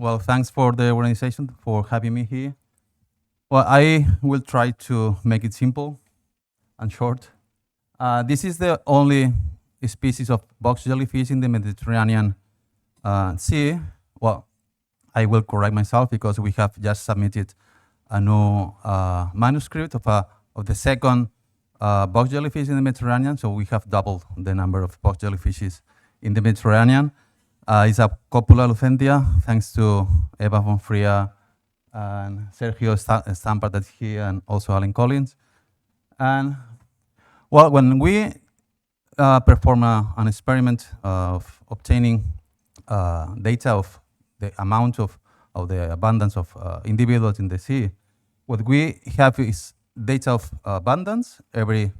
Well, thanks for the organization for having me here. Well, I will try to make it simple and short. This is the only species of box jellyfish in the Mediterranean Sea. Well, I will correct myself because we have just submitted a new manuscript of the second box jellyfish in the Mediterranean. So we have doubled the number of box jellyfishes in the Mediterranean. It's a copula lucentia, thanks to Eva von Fria and Sergio Stampa that's here, and also Alan Collins. And well, when we perform an experiment of obtaining data of the amount of the abundance of individuals in the sea, what we have is data of abundance every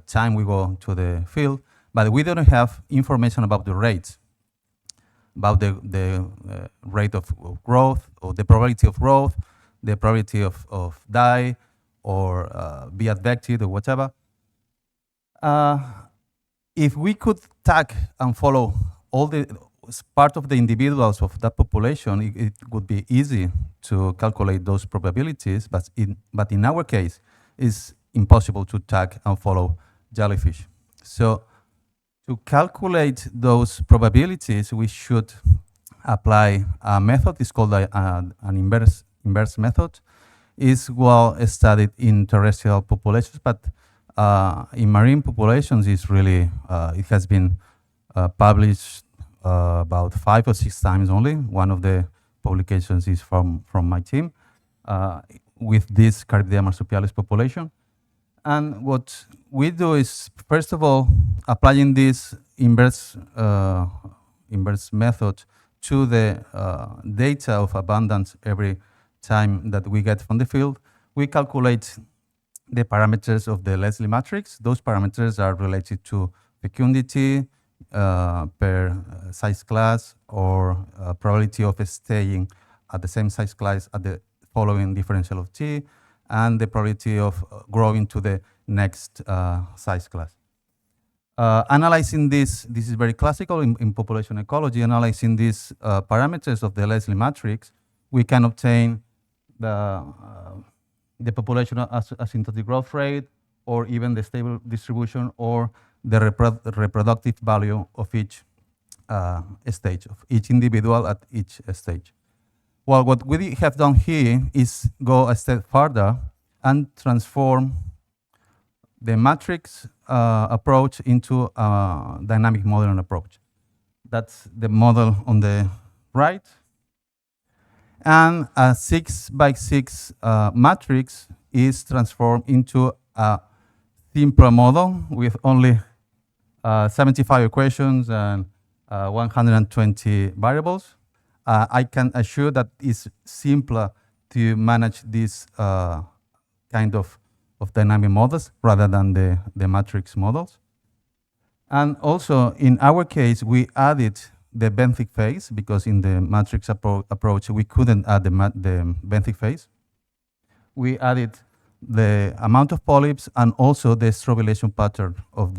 time we go to the field, but we don't have information about the rates, about the rate of growth, or the probability of growth, the probability of die, or be advected, or whatever. If we could tag and follow all the part of the individuals of that population, it would be easy to calculate those probabilities, but in our case, it's impossible to tag and follow jellyfish. So to calculate those probabilities, we should apply a method. It's called an inverse method. It's well studied in terrestrial populations, but in marine populations, it's really it has been published about 5 or 6 times only. One of the publications is from my team with this Carybdea marsupialis population. And what we do is, first of all, applying this inverse method to the data of abundance every time that we get from the field, we calculate the parameters of the Leslie matrix. Those parameters are related to fecundity per size class, or probability of staying at the same size class at the following differential of t, and the probability of growing to the next size class. Analyzing this is very classical in population ecology. Analyzing these parameters of the Leslie matrix, we can obtain the population asymptotic growth rate, or even the stable distribution, or the reproductive value of each stage, of each individual at each stage. Well, what we have done here is go a step further and transform the matrix approach into a dynamic modeling approach. That's the model on the right. And a 6x6 matrix is transformed into a simpler model with only 75 equations and 120 variables. I can assure that it's simpler to manage this kind of dynamic models rather than the matrix models. And also, in our case, we added the benthic phase, because in the matrix approach, we couldn't add the benthic phase. We added the amount of polyps and also the strobylation pattern of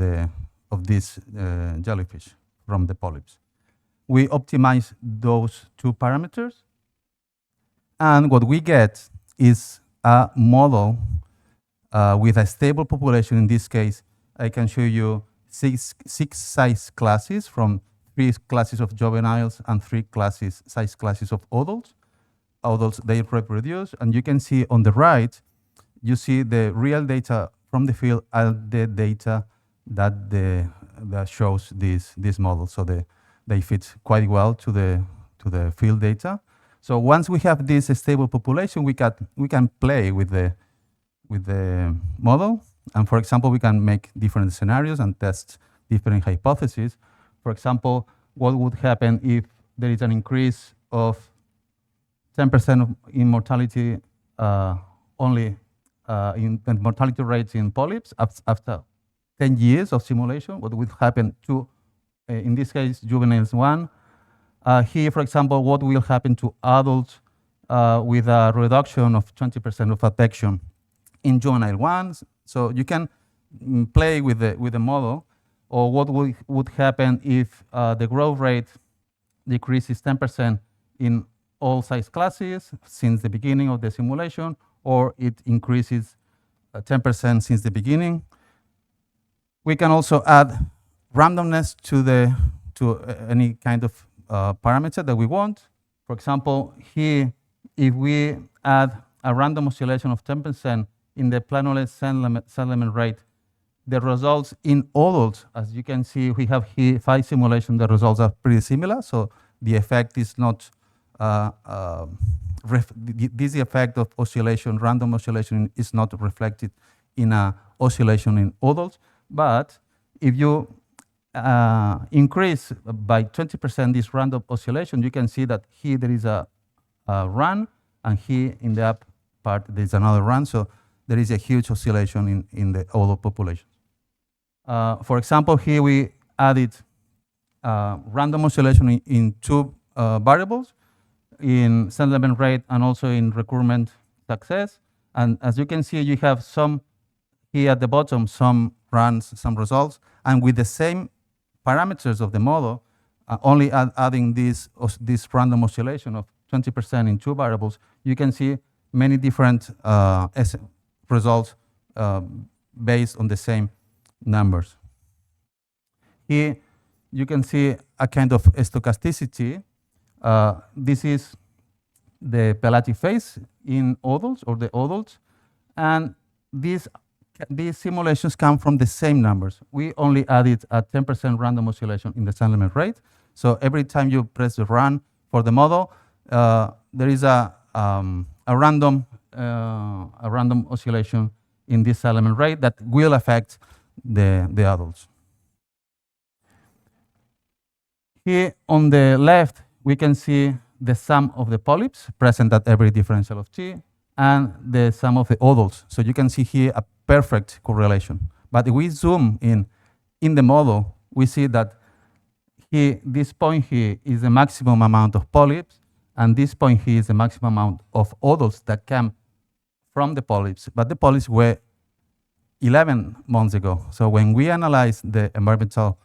this jellyfish from the polyps. We optimize those 2 parameters, and what we get is a model with a stable population. In this case, I can show you six size classes, from 3 classes of juveniles and 3 size classes of adults. Adults, they reproduce, and you can see on the right, you see the real data from the field and the data that shows this model. So they fit quite well to the field data. So once we have this stable population, we can play with the model, and for example, we can make different scenarios and test different hypotheses. For example, what would happen if there is an increase of 10% in mortality only in mortality rates in polyps after 10 years of simulation? What would happen to, in this case, juveniles 1? Here, for example, what will happen to adults with a reduction of 20% of advection in juvenile 1? So you can play with the model, or what would happen if the growth rate decreases 10% in all size classes since the beginning of the simulation, or it increases 10% since the beginning. We can also add randomness to any kind of parameter that we want. For example, here, if we add a random oscillation of 10% in the Plenary settlement rate, the results in adults, as you can see, we have here 5 simulations. The results are pretty similar, so the effect is not this effect of oscillation, random oscillation, is not reflected in a oscillation in adults. But if you increase by 20% this random oscillation, you can see that here there is a run, and here in the up part there is another run. So there is a huge oscillation in the adult population. For example, here we added random oscillation in 2 variables, in settlement rate and also in recruitment success. And as you can see, you have some here at the bottom, some runs, some results, and with the same parameters of the model, only adding this random oscillation of 20% in 2 variables, you can see many different results based on the same numbers. Here you can see a kind of stochasticity. This is the pelagic phase in adults, or the adults, and these simulations come from the same numbers. We only added a 10% random oscillation in the settlement rate. So every time you press the run for the model, there is a random oscillation in this settlement rate that will affect the adults. Here on the left, we can see the sum of the polyps present at every differential of t and the sum of the adults. So you can see here a perfect correlation. But if we zoom in the model, we see that here, this point here is the maximum amount of polyps, and this point here is the maximum amount of adults that come from the polyps. But the polyps were 11 months ago. So when we analyze the environmental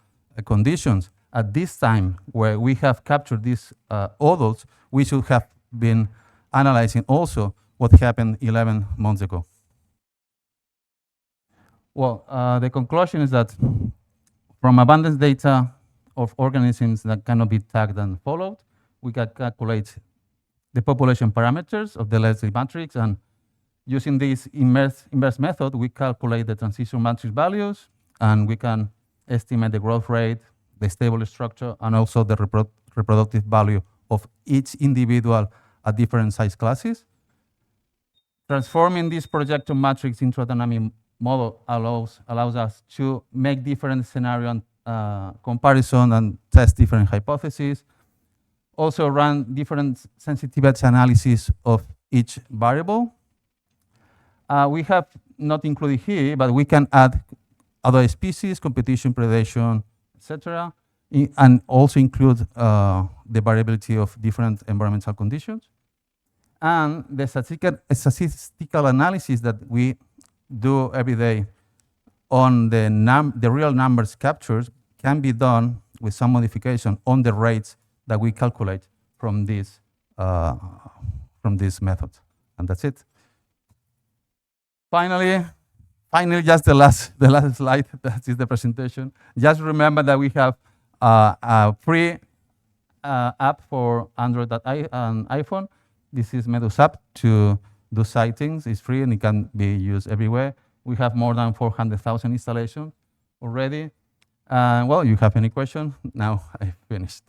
conditions at this time where we have captured these adults, we should have been analyzing also what happened 11 months ago. Well, the conclusion is that from abundance data of organisms that cannot be tagged and followed, we can calculate the population parameters of the Leslie matrix, and using this inverse method, we calculate the transition matrix values, and we can estimate the growth rate, the stable structure, and also the reproductive value of each individual at different size classes. Transforming this projection matrix into a dynamic model allows us to make different scenario comparison and test different hypotheses. Also run different sensitivity analysis of each variable. We have not included here, but we can add other species, competition, predation, etc., and also include the variability of different environmental conditions. And the statistical analysis that we do every day on the real numbers captured can be done with some modification on the rates that we calculate from this method. And that's it. Finally, just the last slide. That is the presentation. Just remember that we have a free app for Android and iPhone. This is Medus app to do sightings. It's free and it can be used everywhere. We have more than 400,000 installations already. Well, you have any question? Now I finished.